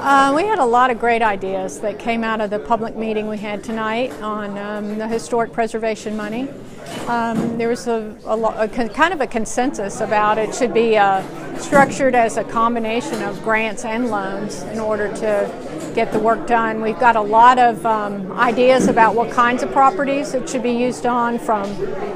We had a lot of great ideas that came out of the public meeting we had tonight on the historic preservation money. There was kind of a consensus about it should be structured as a combination of grants and loans in order to get the work done. We've got a lot of ideas about what kinds of properties it should be used on, from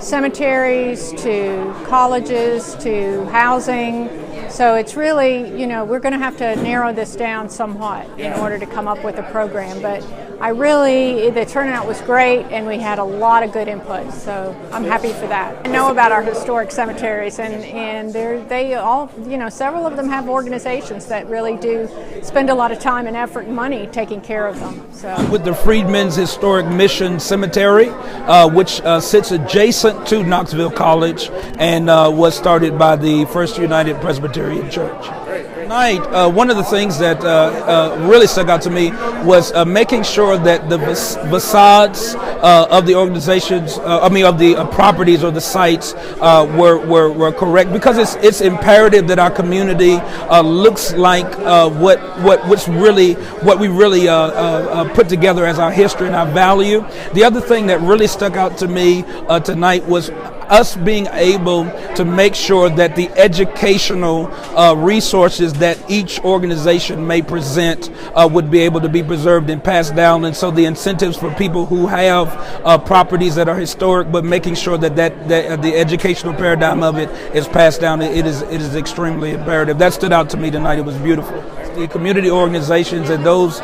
cemeteries to colleges to housing. So it's really, we're going to have to narrow this down somewhat in order to come up with a program. But the turnout was great, and we had a lot of good input. So I'm happy for that. I know about our historic cemeteries, and they all, several of them have organizations that really do spend a lot of time and effort and money taking care of them. So with the Freedmen's Historic Mission Cemetery, which sits adjacent to Knoxville College and was started by the First United Presbyterian Church. Tonight, one of the things that really stuck out to me was making sure that the facades of the organizations, of the properties or the sites were correct, because it's imperative that our community looks like what we really put together as our history and our value. The other thing that really stuck out to me tonight was us being able to make sure that the educational resources that each organization may present would be able to be preserved and passed down. And so the incentives for people who have properties that are historic, but making sure that the educational paradigm of it is passed down, it is extremely imperative. That stood out to me tonight. It was beautiful. The community organizations and those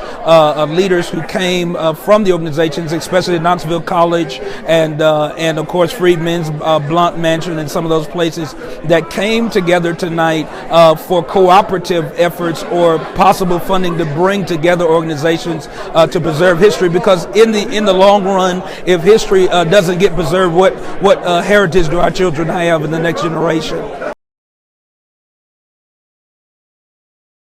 leaders who came from the organizations, especially Knoxville College and of course Freedmen's Blount Mansion and some of those places that came together tonight for cooperative efforts or possible funding to bring together organizations to preserve history. Because in the long run, if history doesn't get preserved, what heritage do our children have in the next generation?